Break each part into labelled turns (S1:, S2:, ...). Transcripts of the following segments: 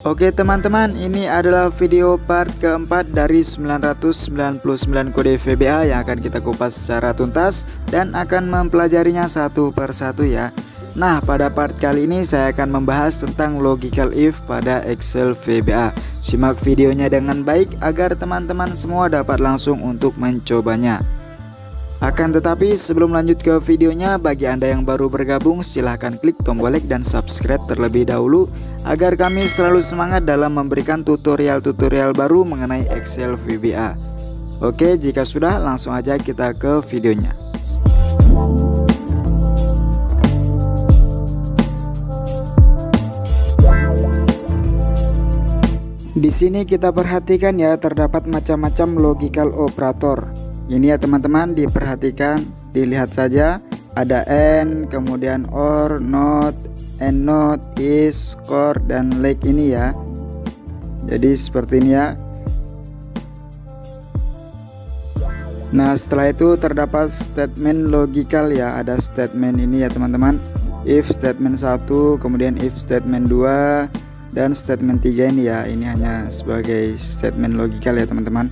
S1: Oke teman-teman, ini adalah video part keempat dari 999 kode VBA yang akan kita kupas secara tuntas dan akan mempelajarinya satu persatu ya. Nah, pada part kali ini saya akan membahas tentang logical if pada Excel VBA. Simak videonya dengan baik agar teman-teman semua dapat langsung untuk mencobanya. Akan tetapi sebelum lanjut ke videonya, bagi Anda yang baru bergabung silahkan klik tombol like dan subscribe terlebih dahulu agar kami selalu semangat dalam memberikan tutorial-tutorial baru mengenai Excel VBA. Oke, jika sudah langsung aja kita ke videonya. Di sini kita perhatikan ya, terdapat macam-macam logical operator. Ini ya teman-teman, diperhatikan, dilihat saja. Ada and, kemudian or, not, and not, is, core, dan like ini ya. Jadi seperti ini ya. Nah, setelah itu terdapat statement logical ya. Ada statement ini ya teman-teman. If statement 1, kemudian if statement 2, dan statement 3 ini ya. Ini hanya sebagai statement logical ya teman-teman.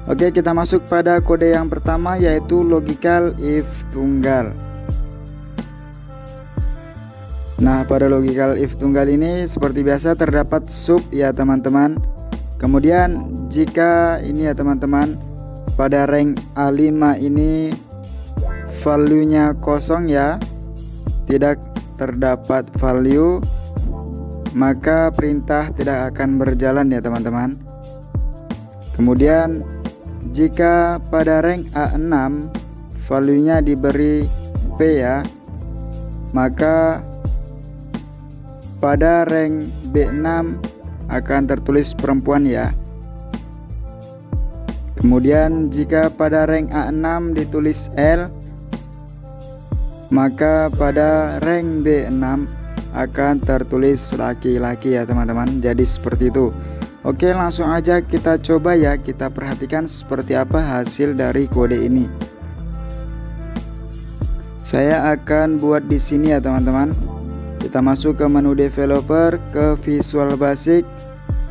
S1: Oke, kita masuk pada kode yang pertama, yaitu logical if tunggal. Nah, pada logical if tunggal ini seperti biasa terdapat sub ya teman-teman. Kemudian jika ini ya teman-teman, pada rank A5 ini value-nya kosong ya, tidak terdapat value, maka perintah tidak akan berjalan ya teman-teman. Kemudian jika pada rank A6 value-nya diberi P ya, maka pada rank B6 akan tertulis perempuan ya. Kemudian jika pada rank A6 ditulis L, maka pada rank B6 akan tertulis laki-laki ya teman-teman. Jadi seperti itu. Oke, langsung aja kita coba ya, kita perhatikan seperti apa hasil dari kode ini. Saya akan buat di sini ya teman-teman. Kita masuk ke menu developer, ke Visual Basic,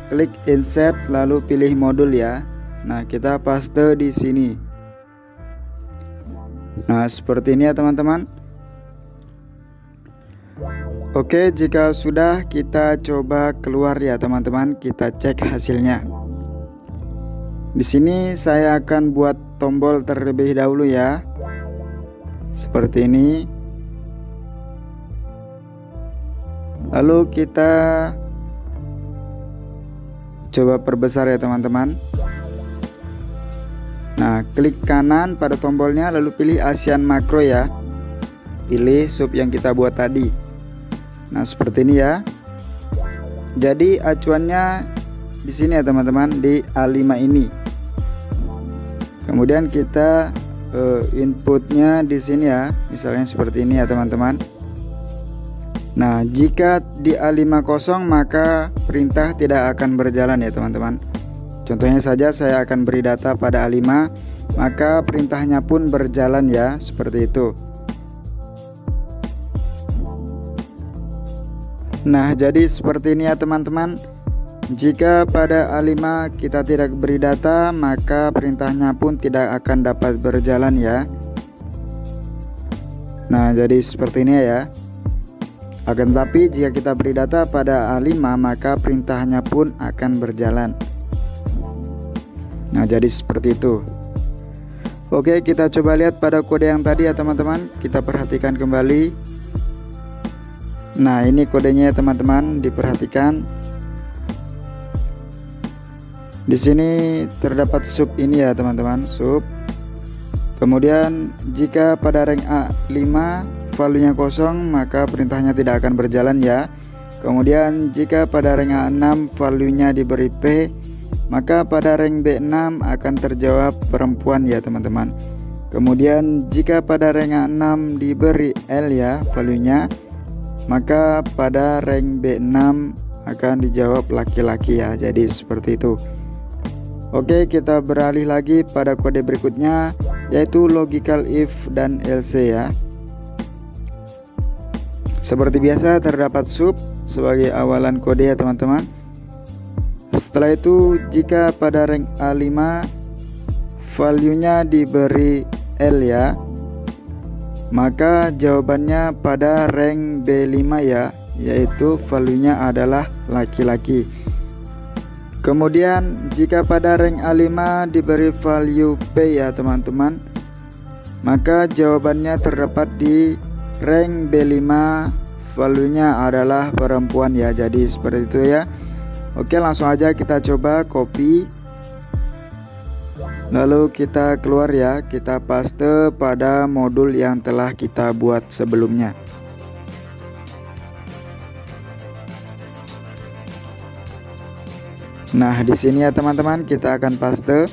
S1: klik insert, lalu pilih modul ya. Nah, kita paste di sini. Nah, seperti ini ya teman-teman. Oke, jika sudah kita coba keluar ya teman-teman, kita cek hasilnya. Di sini saya akan buat tombol terlebih dahulu ya. Seperti ini. Lalu kita coba perbesar ya teman-teman. Nah, klik kanan pada tombolnya lalu pilih Asian Makro ya. Pilih sub yang kita buat tadi. Nah, seperti ini ya. Jadi acuannya di sini ya teman-teman, di A5 ini. Kemudian kita inputnya di sini ya, misalnya seperti ini ya teman-teman. Nah, jika di A5 kosong maka perintah tidak akan berjalan ya teman-teman. Contohnya saja saya akan beri data pada A5, maka perintahnya pun berjalan ya, seperti itu. Nah, jadi seperti ini ya teman-teman. Jika pada A5 kita tidak beri data, maka perintahnya pun tidak akan dapat berjalan ya. Nah, jadi seperti ini ya. Akan tetapi jika kita beri data pada A5, maka perintahnya pun akan berjalan. Nah, jadi seperti itu. Oke, kita coba lihat pada kode yang tadi ya teman-teman. Kita perhatikan kembali. Nah, ini kodenya ya teman-teman, diperhatikan. Di sini terdapat sub ini ya teman-teman, sub. Kemudian jika pada rank A5 value-nya kosong, maka perintahnya tidak akan berjalan ya. Kemudian jika pada rank A6 value-nya diberi P, maka pada rank B6 akan terjawab perempuan ya teman-teman. Kemudian jika pada rank A6 diberi L ya value-nya, maka pada rank B6 akan dijawab laki-laki ya. Jadi seperti itu. Oke, kita beralih lagi pada kode berikutnya, yaitu logical if dan else ya. Seperti biasa terdapat sub sebagai awalan kode ya teman-teman. setelah itu jika pada rank A5 value-nya diberi L ya, maka jawabannya pada rank B5 ya, yaitu value-nya adalah laki-laki. Kemudian jika pada rank A5 diberi value P ya teman-teman, maka jawabannya terdapat di rank B5, value-nya adalah perempuan ya. Jadi seperti itu ya. Oke, langsung aja kita coba copy, lalu kita keluar ya, kita paste pada modul yang telah kita buat sebelumnya. Nah, di sini ya teman-teman, kita akan paste.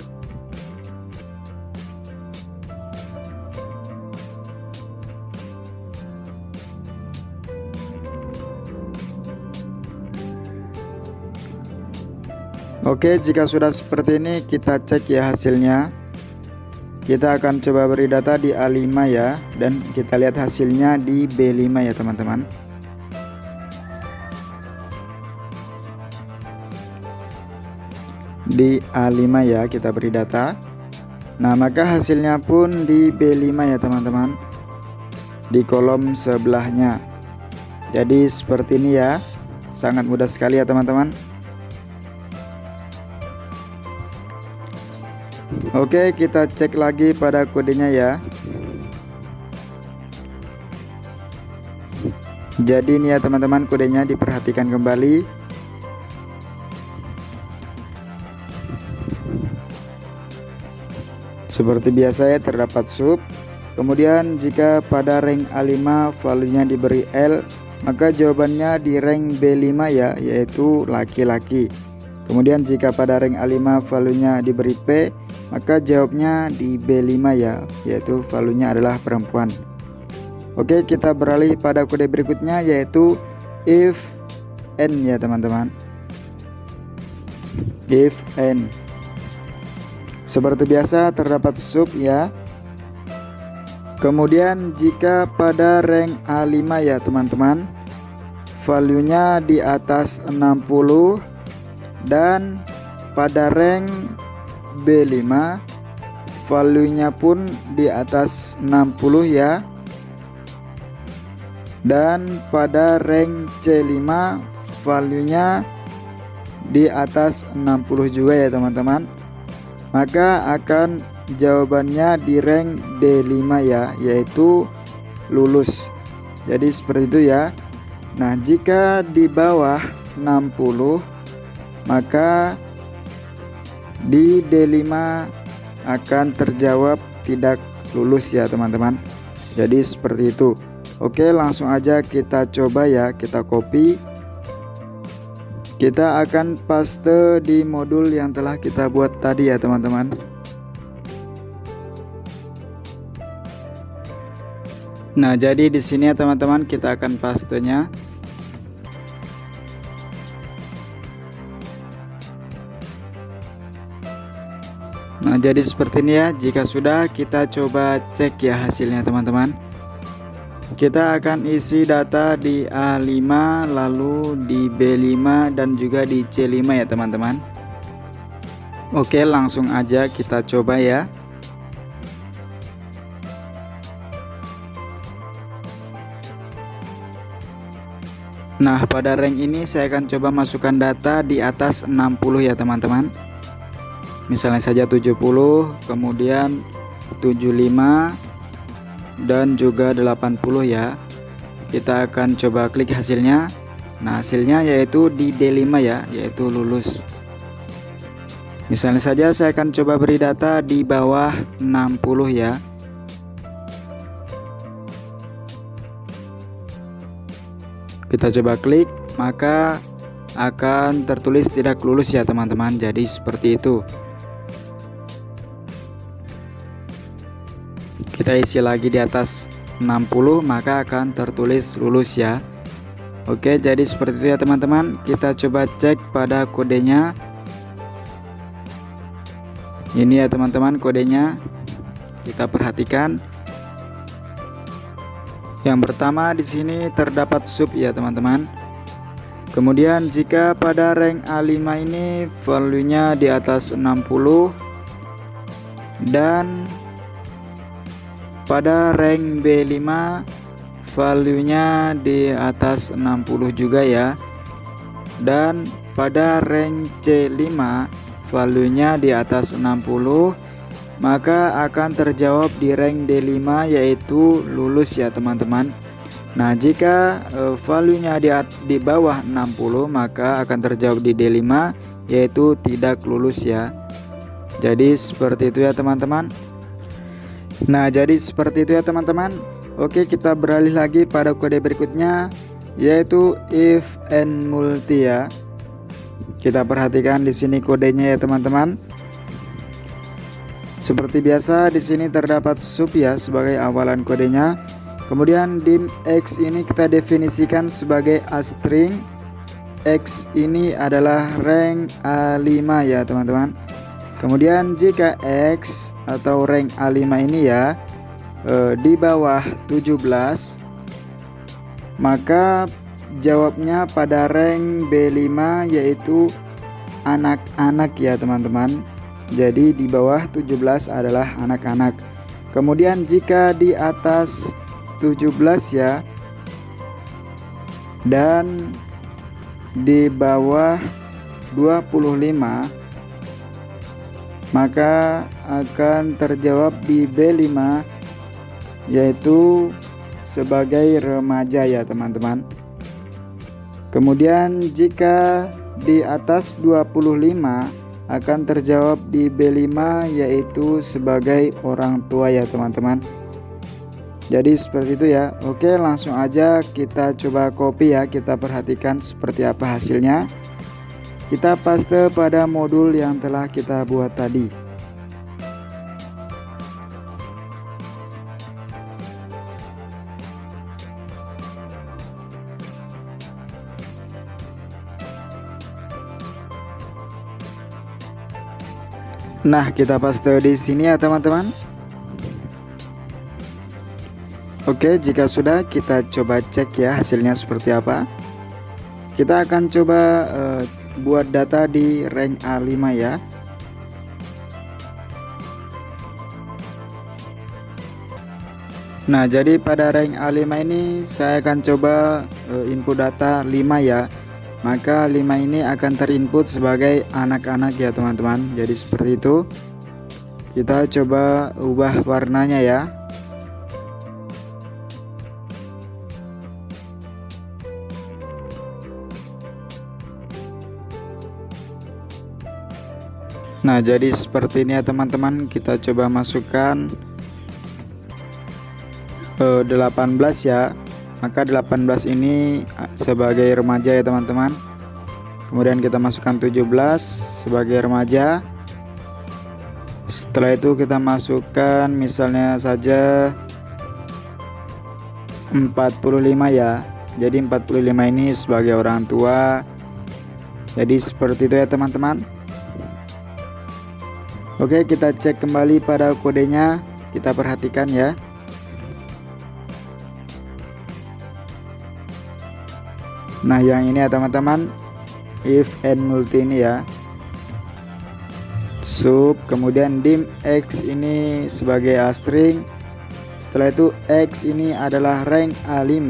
S1: Oke, jika sudah seperti ini kita cek ya hasilnya. Kita akan coba beri data di A5 ya, dan kita lihat hasilnya di B5 ya teman-teman. Di A5 ya kita beri data. Nah, maka hasilnya pun di B5 ya teman-teman, di kolom sebelahnya. Jadi seperti ini ya, sangat mudah sekali ya teman-teman. Oke, kita cek lagi pada kodenya ya. Jadi ini ya teman-teman, kodenya diperhatikan kembali. Seperti biasa ya, terdapat sub. Kemudian jika pada rank A5 value-nya diberi L, maka jawabannya di rank B5 ya, yaitu laki-laki. Kemudian jika pada rank A5 value-nya diberi P, maka jawabnya di B5 ya, yaitu value-nya adalah perempuan. Oke, kita beralih pada kode berikutnya, yaitu if n ya teman-teman. If n. Seperti biasa terdapat sub ya. Kemudian jika pada rank A5 ya teman-teman, value-nya di atas 60, dan pada rank B5 value-nya pun di atas 60 ya. Dan pada rank C5 value-nya di atas 60 juga ya teman-teman. Maka akan jawabannya di rank D5 ya, yaitu lulus. Jadi seperti itu ya. Nah, jika di bawah 60, maka di D5 akan terjawab tidak lulus ya teman-teman. Jadi seperti itu. Oke, langsung aja kita coba ya, kita copy. Kita akan paste di modul yang telah kita buat tadi ya teman-teman. Nah, jadi di sini ya teman-teman, kita akan pastenya. Nah, jadi seperti ini ya. Jika sudah, kita coba cek ya hasilnya teman-teman. Kita akan isi data di A5, lalu di B5 dan juga di C5 ya teman-teman. Oke, langsung aja kita coba ya. Nah, pada rank ini saya akan coba masukkan data di atas 60 ya teman-teman. Misalnya saja 70, kemudian 75 dan juga 80 ya. Kita akan coba klik hasilnya. Nah, hasilnya yaitu di D5 ya, yaitu lulus. Misalnya saja saya akan coba beri data di bawah 60 ya. Kita coba klik, maka akan tertulis tidak lulus ya teman-teman. Jadi seperti itu. Kita isi lagi di atas 60, maka akan tertulis lulus ya. Oke, jadi seperti itu ya teman-teman. Kita coba cek pada kodenya. Ini ya teman-teman kodenya. Kita perhatikan. Yang pertama di sini terdapat sub ya teman-teman. Kemudian jika pada rank A5 ini value-nya di atas 60 dan pada rank B5 value-nya di atas 60 juga ya. Dan pada rank C5 value-nya di atas 60, maka akan terjawab di rank D5 yaitu lulus ya teman-teman. Nah, jika value-nya di bawah 60, maka akan terjawab di D5 yaitu tidak lulus ya. Jadi seperti itu ya teman-teman. Nah, jadi seperti itu ya teman-teman. Oke, kita beralih lagi pada kode berikutnya yaitu if and multi ya. Kita perhatikan di sini kodenya ya teman-teman. Seperti biasa di sini terdapat sub ya sebagai awalan kodenya. Kemudian dim X ini kita definisikan sebagai a string. X ini adalah rank A5 ya teman-teman. Kemudian jika X atau rank A5 ini ya di bawah 17, maka jawabnya pada rank B5 yaitu anak-anak ya teman-teman. Jadi di bawah 17 adalah anak-anak. Kemudian jika di atas 17 ya dan di bawah 25, maka akan terjawab di B5 yaitu sebagai remaja ya teman-teman. Kemudian jika di atas 25 akan terjawab di B5 yaitu sebagai orang tua ya teman-teman. Jadi seperti itu ya. Oke, langsung aja kita coba copy ya. Kita perhatikan seperti apa hasilnya. Kita paste pada modul yang telah kita buat tadi. Nah, kita paste di sini ya teman-teman. Oke, jika sudah kita coba cek ya hasilnya seperti apa. Kita akan coba buat data di rank A5 ya. Nah, jadi pada rank A5 ini saya akan coba input data 5 ya. Maka 5 ini akan terinput sebagai anak-anak ya teman-teman. Jadi seperti itu. Kita coba ubah warnanya ya. Nah, jadi seperti ini ya teman-teman. Kita coba masukkan 18 ya. Maka 18 ini sebagai remaja ya teman-teman. Kemudian kita masukkan 17 sebagai remaja. Setelah itu kita masukkan misalnya saja 45 ya. Jadi 45 ini sebagai orang tua. Jadi seperti itu ya teman-teman. Oke, kita cek kembali pada kodenya. Kita perhatikan ya. Nah, yang ini ya teman-teman, if and multi ini ya. Sub, kemudian dim X ini sebagai a string. Setelah itu X ini adalah rank A5.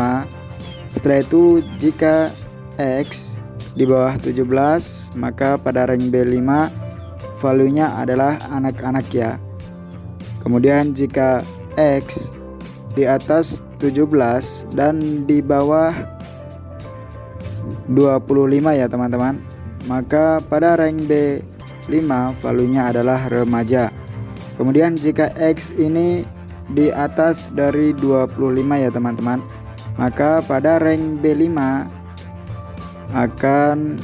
S1: Setelah itu jika X di bawah 17, maka pada rank B5 value-nya adalah anak-anak ya. Kemudian jika X di atas 17 dan di bawah 25 ya teman-teman, maka pada rank B5 value-nya adalah remaja. Kemudian jika X ini di atas dari 25 ya teman-teman, maka pada rank B5 akan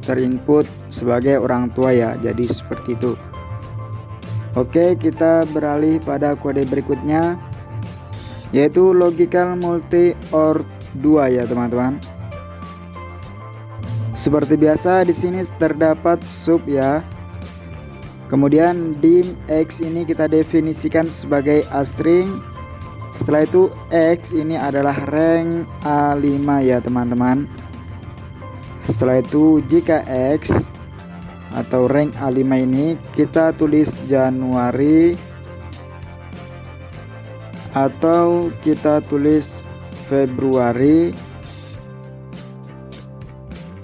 S1: terinput sebagai orang tua ya. Jadi seperti itu. Oke, kita beralih pada kode berikutnya yaitu logical multi or 2 ya teman-teman. Seperti biasa di sini terdapat sub ya. Kemudian dim X ini kita definisikan sebagai a string. Setelah itu X ini adalah rank A5 ya teman-teman. Setelah itu jika X atau rank A5 ini kita tulis Januari atau kita tulis Februari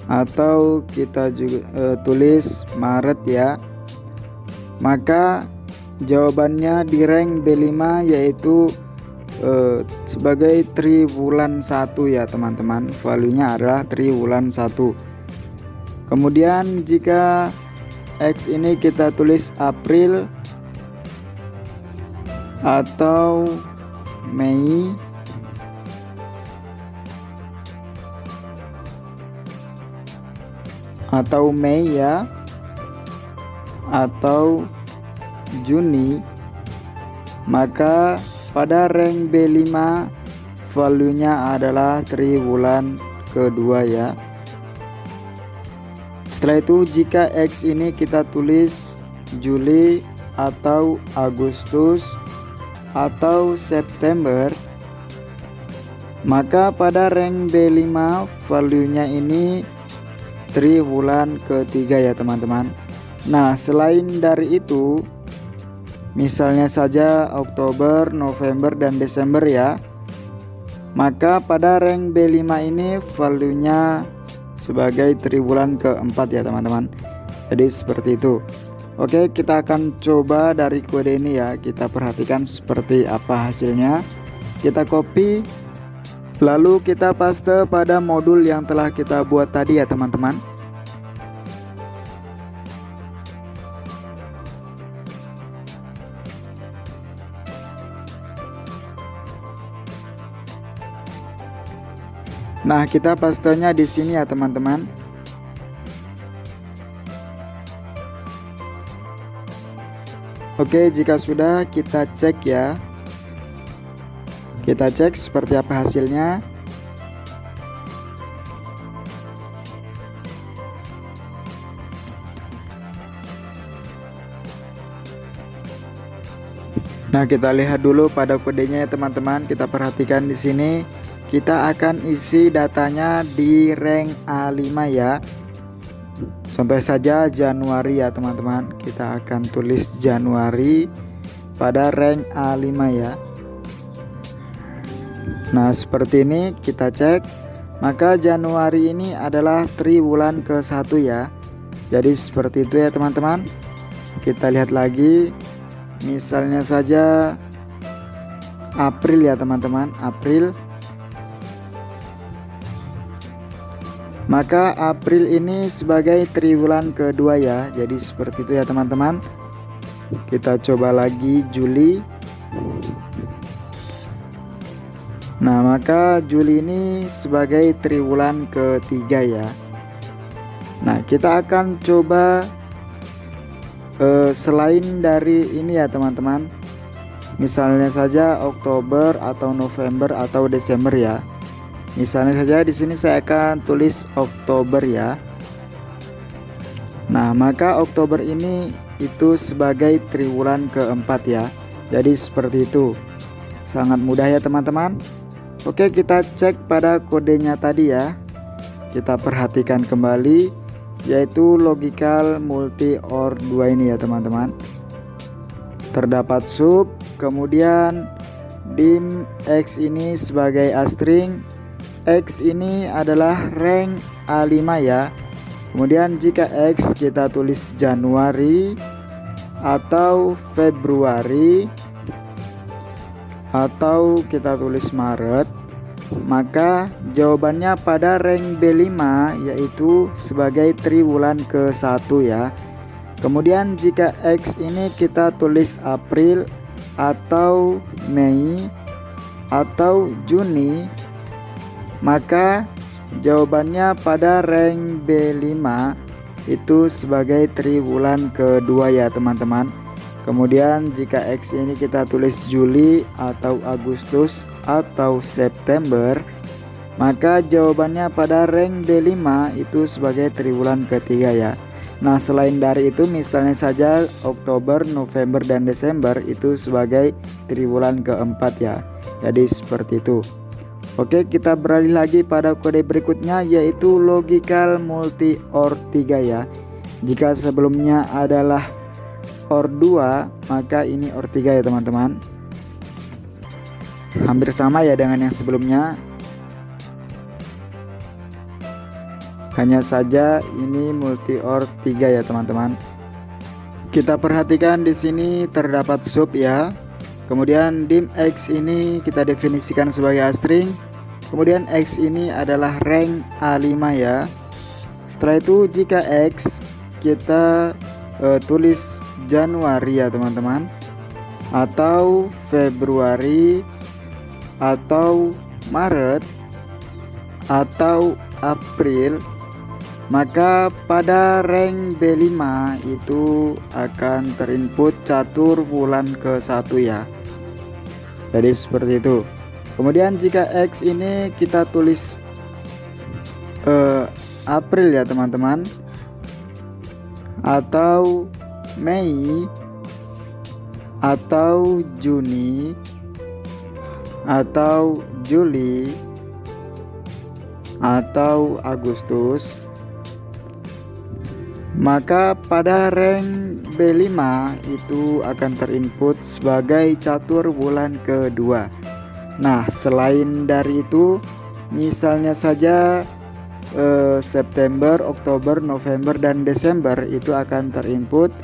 S1: atau kita juga tulis Maret ya. Maka jawabannya di rank B5 yaitu sebagai triwulan 1 ya teman-teman. Value-nya adalah triwulan 1. Kemudian jika X ini kita tulis April atau Mei atau Mei ya, atau Juni, maka pada rank B5 value-nya adalah triwulan kedua ya. Setelah itu jika X ini kita tulis Juli atau Agustus atau September, maka pada rank B5 value-nya ini triwulan ketiga ya teman-teman. Nah, selain dari itu, misalnya saja Oktober, November, dan Desember ya, maka pada rank B5 ini value-nya sebagai triwulan keempat ya teman-teman. Jadi seperti itu. Oke, kita akan coba dari kode ini ya. Kita perhatikan seperti apa hasilnya. Kita copy, lalu kita paste pada modul yang telah kita buat tadi ya teman-teman. Nah, kita pastenya di sini ya teman-teman. Oke, jika sudah kita cek ya. Kita cek seperti apa hasilnya. Nah, kita lihat dulu pada kodenya ya teman-teman. Kita perhatikan di sini. Kita akan isi datanya di rank A5 ya. Contoh saja Januari ya teman-teman. Kita akan tulis Januari pada rank A5 ya. Nah, seperti ini kita cek. Maka Januari ini adalah triwulan ke-1 ya. Jadi seperti itu ya teman-teman. Kita lihat lagi. Misalnya saja April ya teman-teman. April. Maka April ini sebagai triwulan kedua ya. Jadi seperti itu ya teman-teman. Kita coba lagi Juli. Nah, maka Juli ini sebagai triwulan ketiga ya. Nah, kita akan coba selain dari ini ya teman-teman. Misalnya saja Oktober atau November atau Desember ya. Misalnya saja di sini saya akan tulis Oktober ya. Nah, maka Oktober ini itu sebagai triwulan keempat ya. Jadi seperti itu. Sangat mudah ya teman-teman. Oke, kita cek pada kodenya tadi ya. Kita perhatikan kembali, yaitu logical multi OR 2 ini ya teman-teman. Terdapat sub, kemudian dim X ini sebagai A-string. X ini adalah rank A5 ya. Kemudian jika X kita tulis Januari atau Februari atau kita tulis Maret, maka jawabannya pada rank B5 yaitu sebagai triwulan ke-1 ya. Kemudian jika X ini kita tulis April atau Mei atau Juni, maka jawabannya pada rank B5 itu sebagai triwulan kedua ya teman-teman. Kemudian jika X ini kita tulis Juli atau Agustus atau September, maka jawabannya pada rank B5 itu sebagai triwulan ketiga ya. Nah, selain dari itu misalnya saja Oktober, November, dan Desember itu sebagai triwulan keempat ya. Jadi seperti itu. Oke, kita beralih lagi pada kode berikutnya, yaitu logical multi OR 3 ya. Jika sebelumnya adalah OR 2, maka ini OR 3 ya teman-teman. Hampir sama ya dengan yang sebelumnya. Hanya saja ini multi OR 3 ya teman-teman. Kita perhatikan di sini terdapat sub ya. Kemudian dim X ini kita definisikan sebagai A-string. Kemudian X ini adalah rank A5 ya. Setelah itu jika X kita tulis Januari ya teman-teman, atau Februari, atau Maret, atau April, maka pada rank B5 itu akan terinput catur bulan ke-1 ya. Jadi seperti itu. Kemudian jika X ini kita tulis April ya teman-teman, atau Mei, atau Juni, atau Juli, atau Agustus, maka pada rank B5 itu akan terinput sebagai catur bulan kedua. Nah, selain dari itu, misalnya saja September, Oktober, November, dan Desember itu akan terinput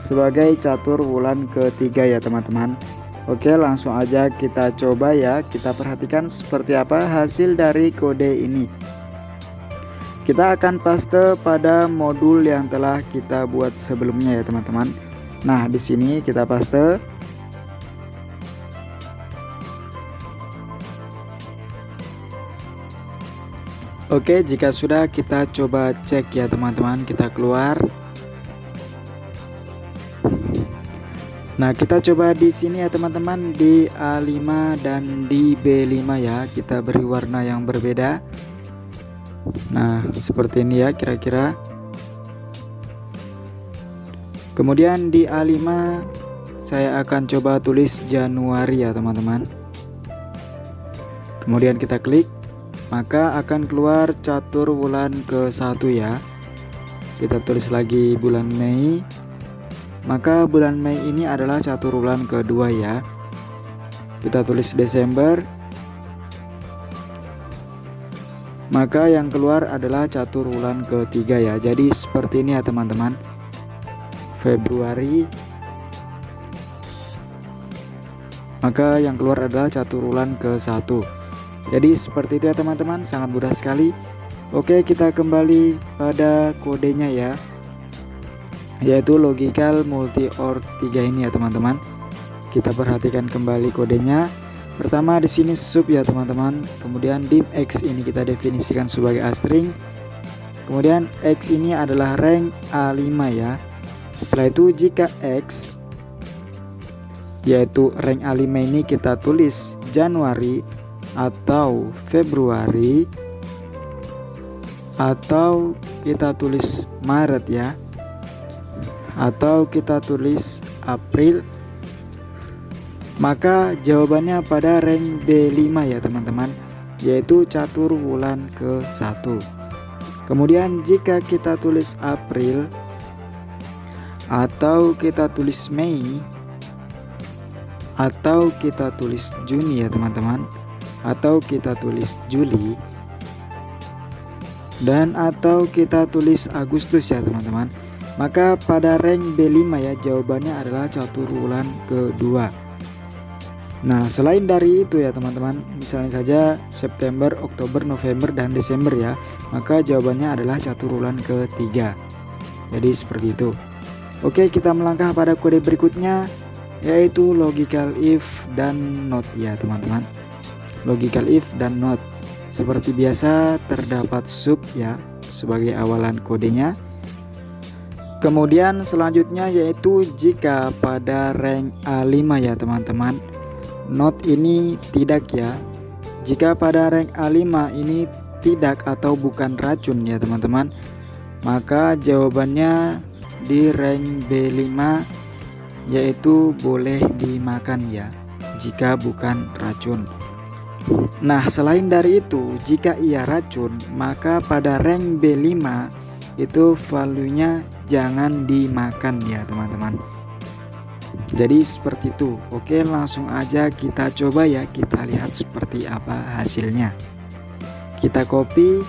S1: sebagai catur bulan ketiga ya teman-teman. Oke, langsung aja kita coba ya. Kita perhatikan seperti apa hasil dari kode ini. Kita akan paste pada modul yang telah kita buat sebelumnya ya teman-teman. Nah, di sini kita paste. Oke, jika sudah kita coba cek ya teman-teman, kita keluar. Nah, kita coba di sini ya teman-teman, di A5 dan di B5 ya, kita beri warna yang berbeda. Nah, seperti ini ya kira-kira. Kemudian di A5 saya akan coba tulis Januari ya teman-teman. Kemudian kita klik, maka akan keluar catur bulan ke-1 ya. Kita tulis lagi bulan Mei, maka bulan Mei ini adalah catur bulan kedua ya. Kita tulis Desember, maka yang keluar adalah catur bulan ketiga ya. Jadi seperti ini ya teman-teman. Februari, maka yang keluar adalah catur bulan ke-1. Jadi seperti itu ya teman-teman, sangat mudah sekali. Oke, kita kembali pada kodenya ya, yaitu logical multi OR 3 ini ya teman-teman. Kita perhatikan kembali kodenya. Pertama di sini sub ya teman-teman. Kemudian dim X ini kita definisikan sebagai A-string. Kemudian X ini adalah rank A5 ya. Setelah itu jika X yaitu rank A5 ini kita tulis Januari, atau Februari, atau kita tulis Maret ya, atau kita tulis April, maka jawabannya pada rank B5 ya teman-teman, yaitu catur bulan ke-1. Kemudian jika kita tulis April, atau kita tulis Mei, atau kita tulis Juni ya teman-teman, atau kita tulis Juli, dan atau kita tulis Agustus ya teman-teman, maka pada rank B5 ya jawabannya adalah catur bulan kedua. Nah, selain dari itu ya teman-teman, misalnya saja September, Oktober, November, dan Desember ya, maka jawabannya adalah catur bulan ketiga. Jadi seperti itu. Oke, kita melangkah pada kode berikutnya, yaitu logical if dan not ya teman-teman. Logical if dan not, seperti biasa terdapat sub ya sebagai awalan kodenya. Kemudian selanjutnya yaitu jika pada rank A5 ya teman-teman, not ini tidak ya. Jika pada rank A5 ini tidak atau bukan racun ya teman-teman, maka jawabannya di rank B5 yaitu boleh dimakan ya, jika bukan racun. Nah, selain dari itu, jika ia racun, maka pada rank B5 itu value-nya jangan dimakan ya teman-teman. Jadi seperti itu. Oke, langsung aja kita coba ya, kita lihat seperti apa hasilnya. Kita copy,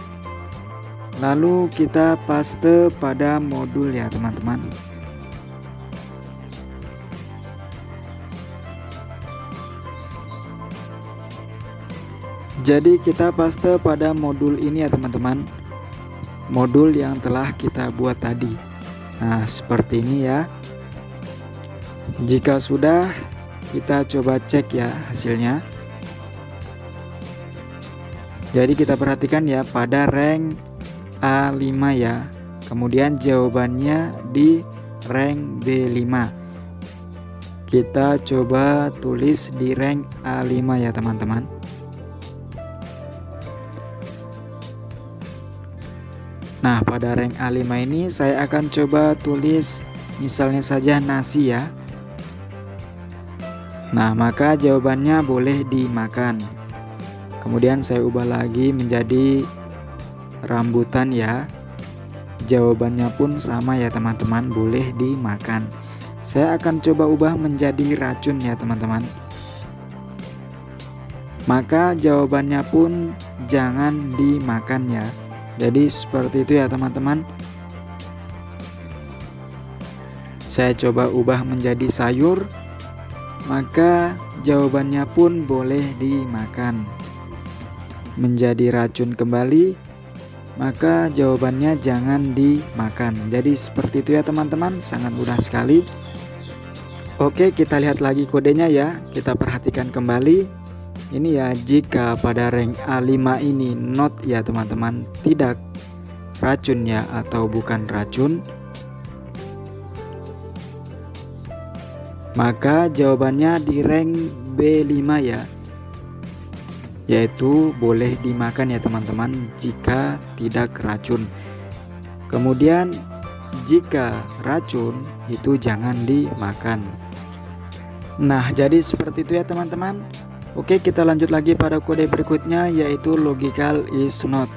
S1: lalu kita paste pada modul ya teman-teman. Jadi kita paste pada modul ini ya teman-teman, modul yang telah kita buat tadi. Nah seperti ini ya. Jika sudah, kita coba cek ya hasilnya. Jadi kita perhatikan ya pada rank A5 ya, kemudian jawabannya di rank B5. Kita coba tulis di rank A5 ya teman-teman. Nah, pada rank A5 ini saya akan coba tulis misalnya saja nasi ya. Nah, maka jawabannya boleh dimakan. Kemudian saya ubah lagi menjadi rambutan ya. Jawabannya pun sama ya teman-teman, boleh dimakan. Saya akan coba ubah menjadi racun ya teman-teman. Maka jawabannya pun jangan dimakan ya. Jadi seperti itu ya teman-teman. Saya coba ubah menjadi sayur, maka jawabannya pun boleh dimakan. Menjadi racun kembali, maka jawabannya jangan dimakan. Jadi seperti itu ya teman-teman, sangat mudah sekali. Oke, kita lihat lagi kodenya ya. Kita perhatikan kembali. Ini ya, jika pada rank A5 ini not ya teman-teman, tidak racun ya atau bukan racun, maka jawabannya di rank B5 ya, yaitu boleh dimakan ya teman-teman jika tidak racun. Kemudian jika racun itu jangan dimakan. Nah, jadi seperti itu ya teman-teman. Oke, kita lanjut lagi pada kode berikutnya, yaitu logical is not.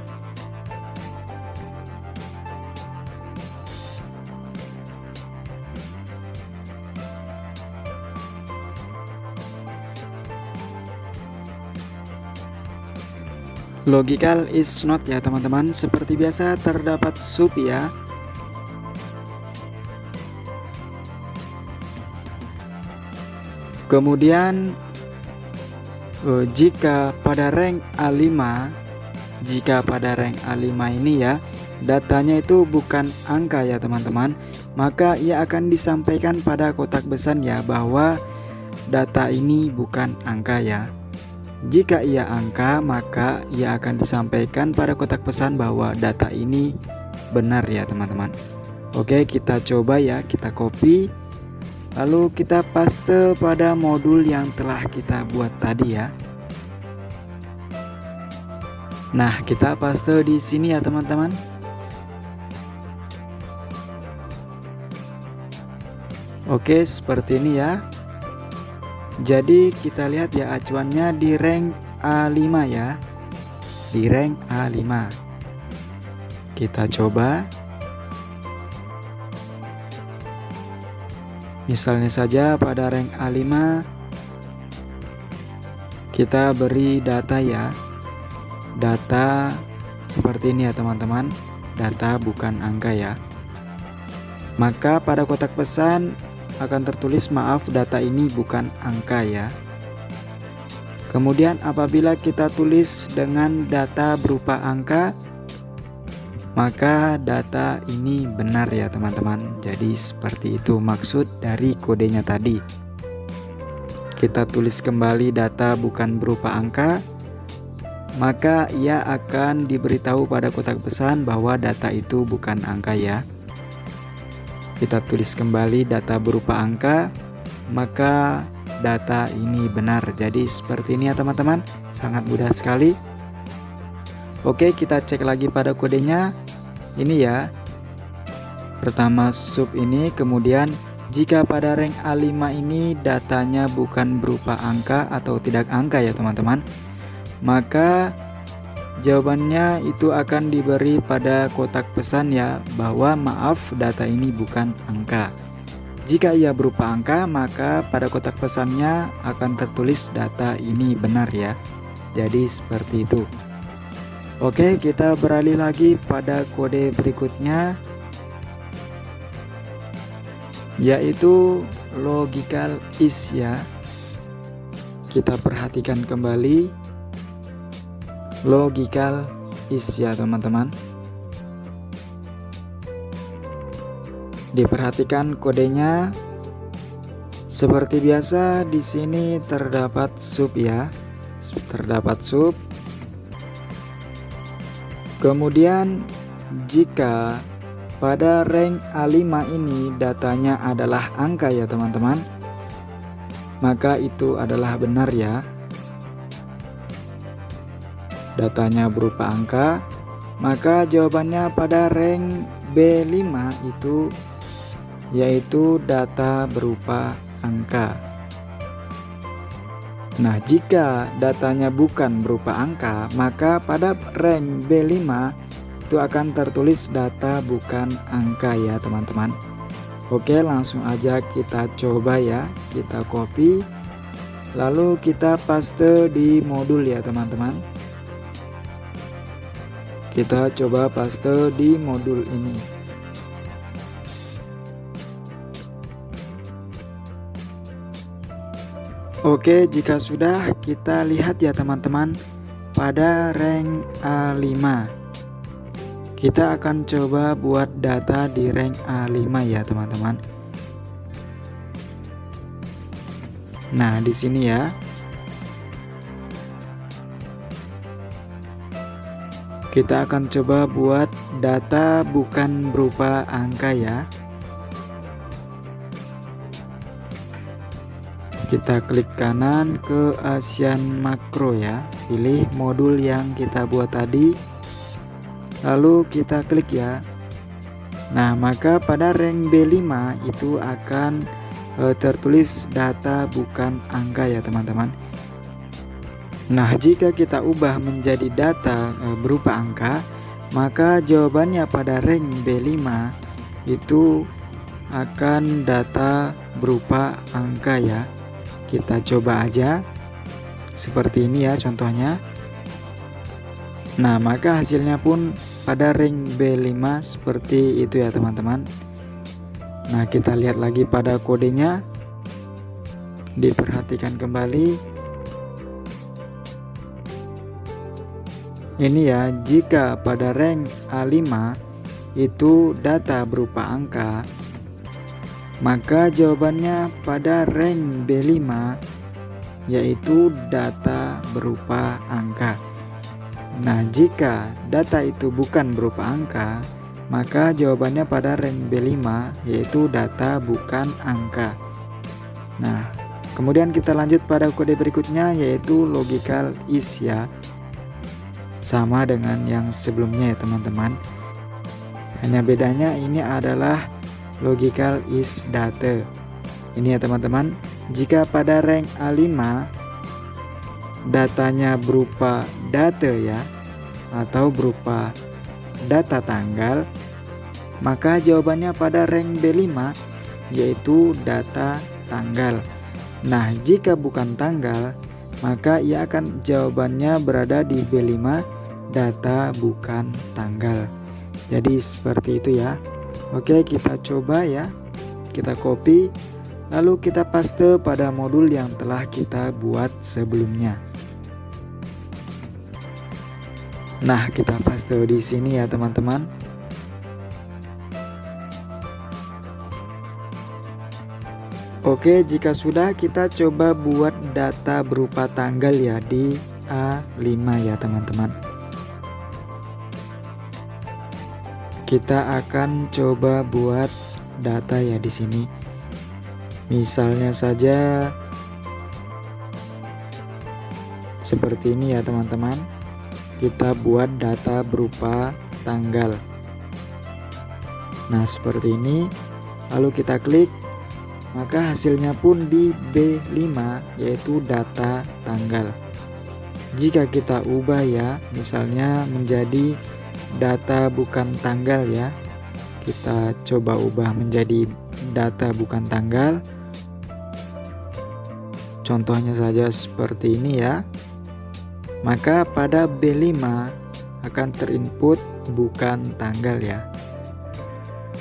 S1: Logical is not ya teman-teman. Seperti biasa terdapat sub ya. Kemudian jika pada rank A5, jika pada rank A5 ini ya datanya itu bukan angka ya teman-teman, maka ia akan disampaikan pada kotak pesan ya bahwa data ini bukan angka ya. Jika ia angka, maka ia akan disampaikan pada kotak pesan bahwa data ini benar ya teman-teman. Oke, kita coba ya, kita copy, lalu kita paste pada modul yang telah kita buat tadi ya. Nah, kita paste di sini ya teman-teman. Oke, seperti ini ya. Jadi kita lihat ya acuannya di rank A5 ya. Di rank A5. Kita coba. Misalnya saja pada rank A5 kita beri data ya. Data seperti ini ya teman-teman. Data bukan angka ya. Maka pada kotak pesan akan tertulis maaf data ini bukan angka ya. Kemudian apabila kita tulis dengan data berupa angka, maka data ini benar ya teman-teman. Jadi seperti itu maksud dari kodenya tadi. Kita tulis kembali data bukan berupa angka, maka ia akan diberitahu pada kotak pesan bahwa data itu bukan angka ya. Kita tulis kembali data berupa angka, maka data ini benar. Jadi seperti ini ya teman-teman, sangat mudah sekali. Oke, kita cek lagi pada kodenya. Ini ya, pertama sub ini, kemudian jika pada rank A5 ini datanya bukan berupa angka atau tidak angka ya teman-teman, maka jawabannya itu akan diberi pada kotak pesan ya, bahwa maaf data ini bukan angka. Jika ia berupa angka, maka pada kotak pesannya akan tertulis data ini benar ya. Jadi seperti itu. Oke, kita beralih lagi pada kode berikutnya, yaitu logical is ya. Kita perhatikan kembali logical is ya teman-teman. Diperhatikan kodenya. Seperti biasa di sini terdapat sub ya. Terdapat sub. Kemudian jika pada rank A5 ini datanya adalah angka ya teman-teman, maka itu adalah benar ya. Datanya berupa angka, maka jawabannya pada rank B5 itu yaitu data berupa angka. Nah, jika datanya bukan berupa angka, maka pada rank B5 itu akan tertulis data bukan angka ya teman-teman. Oke, langsung aja kita coba ya. Kita copy, lalu kita paste di modul ya teman-teman. Kita coba paste di modul ini. Oke, jika sudah, kita lihat ya teman-teman, pada rank A5 kita akan coba buat data di rank A5 ya teman-teman. Nah, di sini ya. Kita akan coba buat data bukan berupa angka ya. Kita klik kanan ke Asian Makro ya. Pilih modul yang kita buat tadi. Lalu kita klik ya. Nah, maka pada rank B5 itu akan tertulis data bukan angka ya teman-teman. Nah, jika kita ubah menjadi data berupa angka, maka jawabannya pada rank B5 itu akan data berupa angka ya. Kita coba aja seperti ini ya contohnya. Nah, maka hasilnya pun pada rank B5 seperti itu ya teman-teman. Nah, kita lihat lagi pada kodenya. Diperhatikan kembali. Ini ya, jika pada rank A5 itu data berupa angka, maka jawabannya pada rank B5 yaitu data berupa angka. Nah, jika data itu bukan berupa angka, maka jawabannya pada rank B5 yaitu data bukan angka. Nah, kemudian kita lanjut pada kode berikutnya yaitu logical is ya. Sama dengan yang sebelumnya ya teman-teman. Hanya bedanya ini adalah logical is data. Ini ya teman-teman, jika pada rank A5 datanya berupa data ya, atau berupa data tanggal, maka jawabannya pada rank B5 yaitu data tanggal. Nah, jika bukan tanggal, maka ia akan jawabannya berada di B5, data bukan tanggal. Jadi seperti itu ya. Oke, kita coba ya. Kita copy, lalu kita paste pada modul yang telah kita buat sebelumnya. Nah, kita paste di sini ya teman-teman. Oke, jika sudah, kita coba buat data berupa tanggal ya di A5 ya teman-teman. Kita akan coba buat data ya di sini. Misalnya saja seperti ini ya teman-teman. Kita buat data berupa tanggal. Nah, seperti ini. Lalu kita klik, maka hasilnya pun di B5 yaitu data tanggal. jika kita ubah ya, misalnya menjadi data bukan tanggal ya, kita coba ubah menjadi data bukan tanggal. Contohnya saja seperti ini ya. Maka pada B5 akan terinput bukan tanggal ya.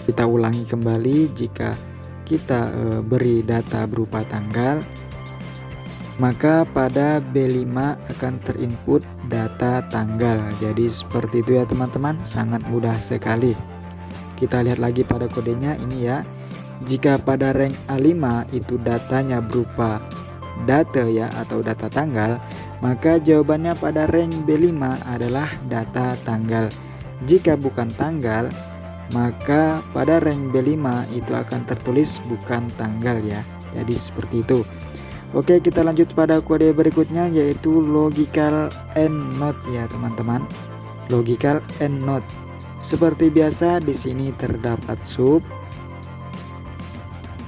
S1: Kita ulangi kembali, jika kita beri data berupa tanggal, maka pada B5 akan terinput data tanggal. Jadi seperti itu ya teman-teman, sangat mudah sekali. Kita lihat lagi pada kodenya ini ya. Jika pada rank A5 itu datanya berupa data ya atau data tanggal, maka jawabannya pada rank B5 adalah data tanggal. Jika bukan tanggal, maka pada rank B5 itu akan tertulis bukan tanggal ya. Jadi seperti itu. Oke, kita lanjut pada kode berikutnya, yaitu logical AND NOT ya teman-teman. Logical AND NOT. Seperti biasa di sini terdapat sub.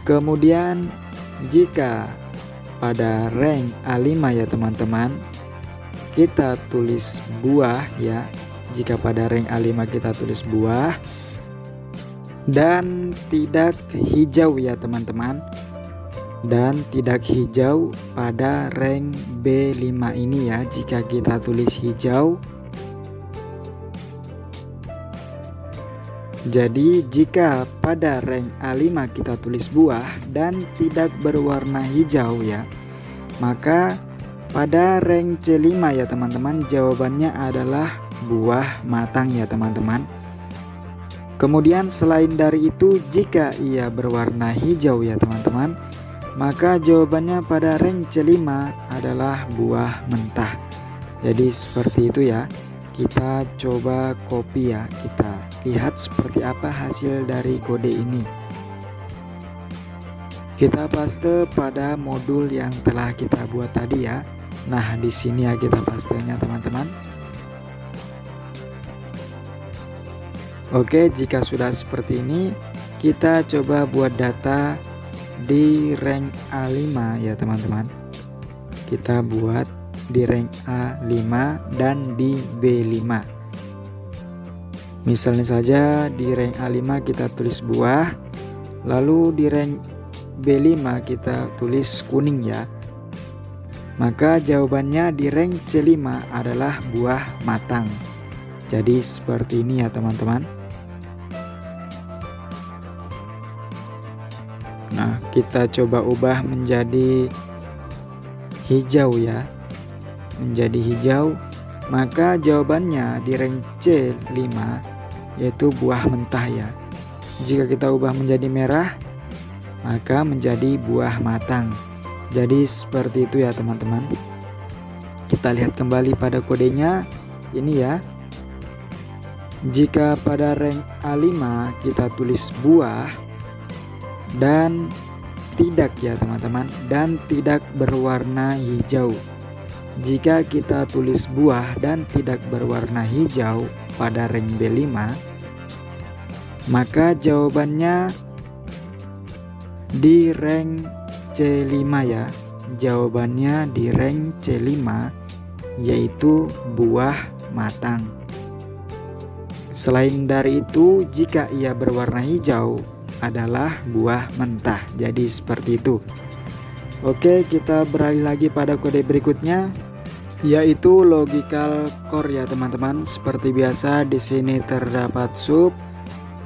S1: Kemudian jika pada rank A5 ya teman-teman, kita tulis buah ya. Jika pada rank A5 kita tulis buah dan tidak hijau ya teman-teman. Dan tidak hijau pada rank B5 ini ya. Jika kita tulis hijau, jadi jika pada rank A5 kita tulis buah dan tidak berwarna hijau ya, maka pada rank C5 ya teman-teman, jawabannya adalah buah matang ya teman-teman. Kemudian selain dari itu, jika ia berwarna hijau ya teman-teman, maka jawabannya pada rank C5 adalah buah mentah. Jadi seperti itu ya. Kita coba copy ya, kita lihat seperti apa hasil dari kode ini. Kita paste pada modul yang telah kita buat tadi ya. Nah, di sini ya kita pastenya teman-teman. Oke, jika sudah seperti ini, kita coba buat data di rank A5 ya teman-teman. Kita buat di rank A5 dan di B5. Misalnya saja di rank A5 kita tulis buah, lalu di rank B5 kita tulis kuning ya. Maka jawabannya di rank C5 adalah buah matang. Jadi seperti ini ya teman-teman. Nah, kita coba ubah menjadi hijau ya. Menjadi hijau, maka jawabannya di rank C5 yaitu buah mentah ya. Jika kita ubah menjadi merah, maka menjadi buah matang. Jadi seperti itu ya teman-teman. Kita lihat kembali pada kodenya ini ya. Jika pada rank A5 kita tulis buah dan tidak ya teman-teman, dan tidak berwarna hijau. Jika kita tulis buah dan tidak berwarna hijau pada rank B5, maka jawabannya di rank C5 ya. Jawabannya di rank C5 yaitu buah matang. Selain dari itu, jika ia berwarna hijau adalah buah mentah. Jadi seperti itu. Oke, kita beralih lagi pada kode berikutnya, yaitu logical core ya teman-teman. Seperti biasa di sini terdapat sub,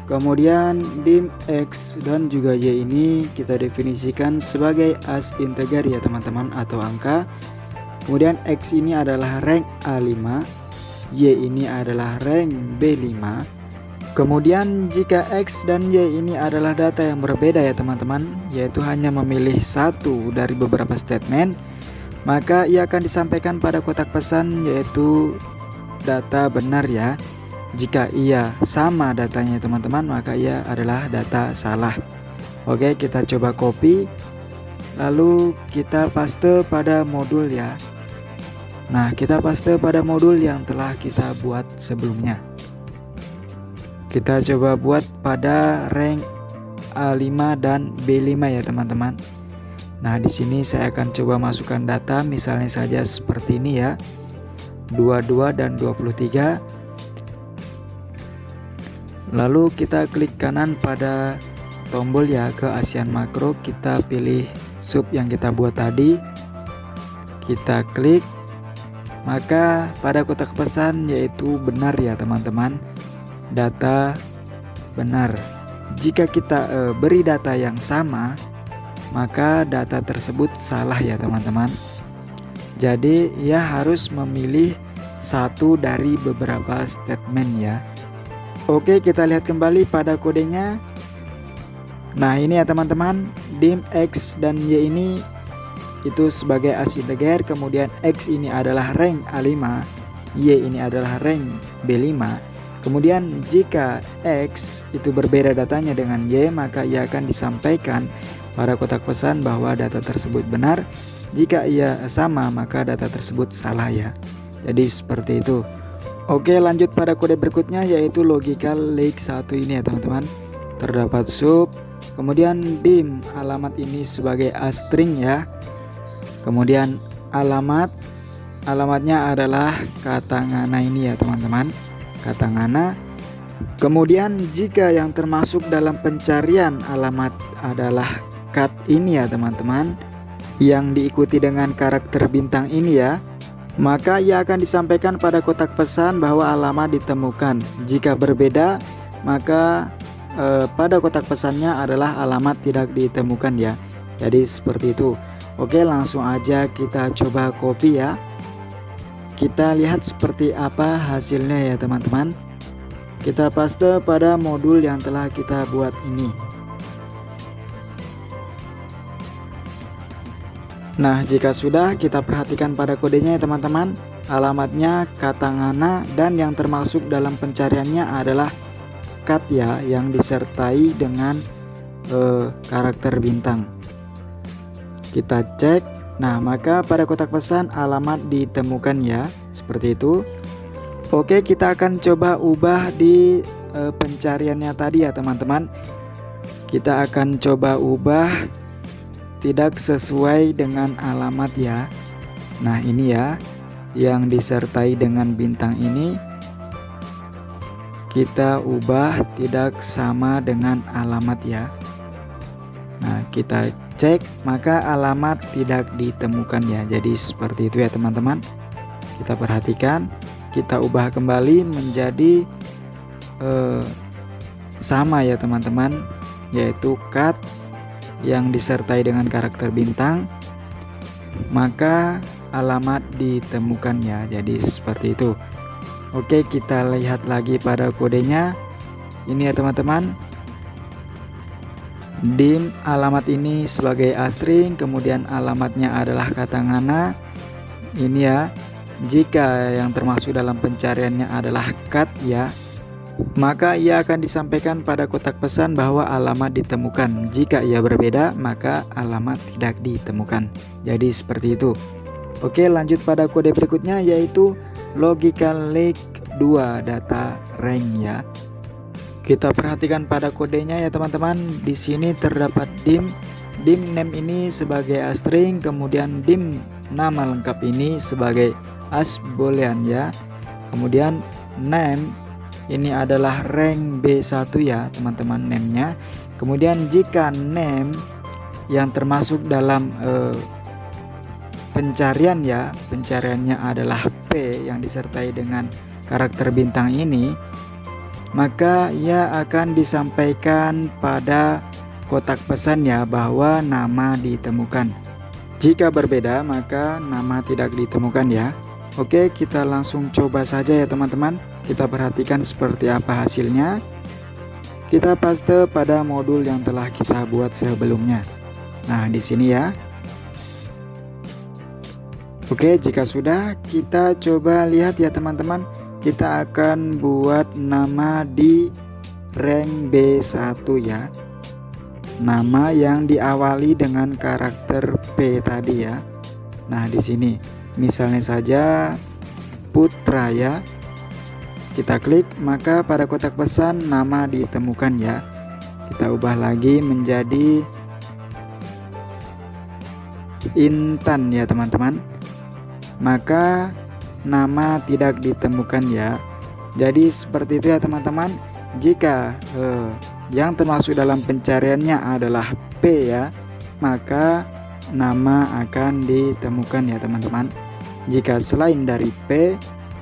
S1: kemudian dim X dan juga Y ini kita definisikan sebagai as integer ya teman-teman atau angka. Kemudian X ini adalah rank A5, Y ini adalah rank B5. Kemudian jika X dan Y ini adalah data yang berbeda ya teman-teman, yaitu hanya memilih satu dari beberapa statement, maka ia akan disampaikan pada kotak pesan yaitu data benar ya. Jika ia sama datanya teman-teman, maka ia adalah data salah. Oke, kita coba copy, lalu kita paste pada modul ya. Nah, kita paste pada modul yang telah kita buat sebelumnya. Kita coba buat pada rank A5 dan B5 ya teman-teman. Nah, di sini saya akan coba masukkan data, misalnya saja seperti ini ya. 22 dan 23. Lalu kita klik kanan pada tombol ya ke ASEAN Makro, kita pilih sub yang kita buat tadi, kita klik, maka pada kotak pesan yaitu benar ya teman-teman, data benar. Jika kita beri data yang sama, maka data tersebut salah ya teman-teman. Jadi ya harus memilih satu dari beberapa statement ya. Oke, kita lihat kembali pada kodenya. Nah ini ya teman-teman, dim X dan Y ini itu sebagai as integer, kemudian X ini adalah rank A5, Y ini adalah rank B5. Kemudian jika X itu berbeda datanya dengan Y, maka ia akan disampaikan pada kotak pesan bahwa data tersebut benar. Jika ia sama, maka data tersebut salah ya. Jadi seperti itu. Oke, lanjut pada kode berikutnya yaitu logical lake 1 ini ya teman-teman. Terdapat sub, kemudian dim alamat ini sebagai string ya. Kemudian alamatnya adalah kata ngana ini ya teman-teman, kata ngana. Kemudian jika yang termasuk dalam pencarian alamat adalah kat ini ya teman-teman, yang diikuti dengan karakter bintang ini ya, maka ia akan disampaikan pada kotak pesan bahwa alamat ditemukan. Jika berbeda, maka pada kotak pesannya adalah alamat tidak ditemukan ya. Jadi seperti itu. Oke, langsung aja kita coba copy ya. Kita lihat seperti apa hasilnya ya teman-teman. Kita paste pada modul yang telah kita buat ini. Nah, jika sudah, kita perhatikan pada kodenya ya teman-teman. Alamatnya kata ngana dan yang termasuk dalam pencariannya adalah kat ya, yang disertai dengan karakter bintang. Kita cek. Nah, maka pada kotak pesan alamat ditemukan ya, seperti itu. Oke, kita akan coba ubah di pencariannya tadi ya teman-teman. Kita akan coba ubah tidak sesuai dengan alamat ya. Nah ini ya, yang disertai dengan bintang ini kita ubah tidak sama dengan alamat ya. Nah kita cek, maka alamat tidak ditemukan ya. Jadi seperti itu ya teman-teman. Kita perhatikan, kita ubah kembali menjadi sama ya teman-teman, yaitu kat yang disertai dengan karakter bintang, maka alamat ditemukan ya. Jadi seperti itu. Oke, kita lihat lagi pada kodenya. Ini ya teman-teman, dim alamat ini sebagai string, kemudian alamatnya adalah kata ngana. Ini ya, jika yang termasuk dalam pencariannya adalah kat ya, maka ia akan disampaikan pada kotak pesan bahwa alamat ditemukan. Jika ia berbeda, maka alamat tidak ditemukan. Jadi seperti itu. Oke, lanjut pada kode berikutnya yaitu logical lake 2 data rank ya. Kita perhatikan pada kodenya ya teman-teman. Di sini terdapat dim name ini sebagai string, kemudian dim nama lengkap ini sebagai boolean ya. Kemudian name ini adalah rank B1 ya teman-teman, name-nya. Kemudian jika name yang termasuk dalam pencarian ya, pencariannya adalah P yang disertai dengan karakter bintang ini, maka ia akan disampaikan pada kotak pesan ya bahwa nama ditemukan. Jika berbeda, maka nama tidak ditemukan ya. Oke, kita langsung coba saja ya teman-teman. Kita perhatikan seperti apa hasilnya. Kita paste pada modul yang telah kita buat sebelumnya. Nah, di sini ya. Oke, jika sudah, kita coba lihat ya teman-teman. Kita akan buat nama di rank B1 ya. Nama yang diawali dengan karakter P tadi ya. Nah, di sini misalnya saja Putra ya. Kita klik, maka pada kotak pesan nama ditemukan ya. Kita ubah lagi menjadi Intan ya teman-teman. Maka nama tidak ditemukan ya. Jadi seperti itu ya teman-teman. Jika yang termasuk dalam pencariannya adalah P ya, maka nama akan ditemukan ya teman-teman. Jika selain dari P,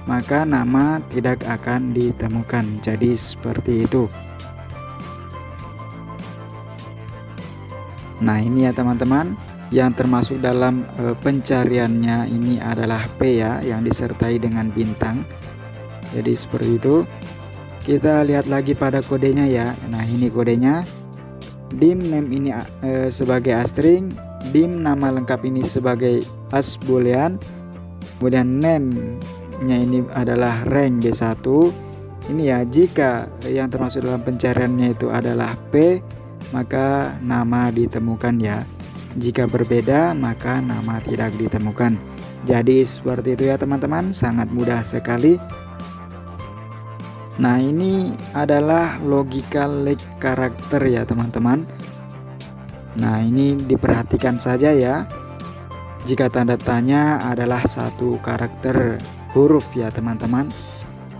S1: maka nama tidak akan ditemukan. Jadi seperti itu. Nah ini ya teman-teman, yang termasuk dalam pencariannya ini adalah P ya, yang disertai dengan bintang. Jadi seperti itu. Kita lihat lagi pada kodenya ya. Nah ini kodenya. Dim name ini sebagai astring, dim nama lengkap ini sebagai as boolean, kemudian name nya ini adalah rank B1. Ini ya, jika yang termasuk dalam pencariannya itu adalah P, maka nama ditemukan ya. Jika berbeda, maka nama tidak ditemukan. Jadi seperti itu ya teman-teman, sangat mudah sekali. Nah ini adalah logical like karakter ya teman-teman. Nah ini diperhatikan saja ya. Jika tanda tanya adalah satu karakter huruf ya teman-teman,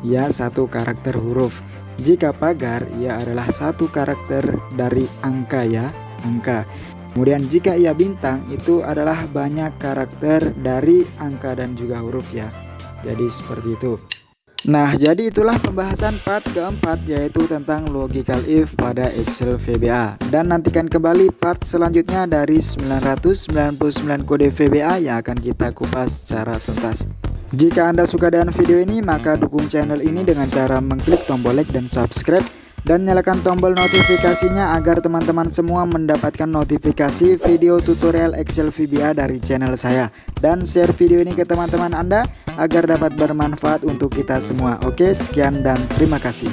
S1: ya satu karakter huruf. Jika pagar ia adalah satu karakter dari angka ya, angka. Kemudian jika ia bintang itu adalah banyak karakter dari angka dan juga huruf ya. Jadi seperti itu. Nah jadi itulah pembahasan part keempat, yaitu tentang logical if pada Excel VBA. Dan nantikan kembali part selanjutnya dari 999 kode VBA yang akan kita kupas secara tuntas. Jika Anda suka dengan video ini, maka dukung channel ini dengan cara mengklik tombol like dan subscribe, dan nyalakan tombol notifikasinya agar teman-teman semua mendapatkan notifikasi video tutorial Excel VBA dari channel saya. Dan share video ini ke teman-teman Anda agar dapat bermanfaat untuk kita semua. Oke, sekian dan terima kasih.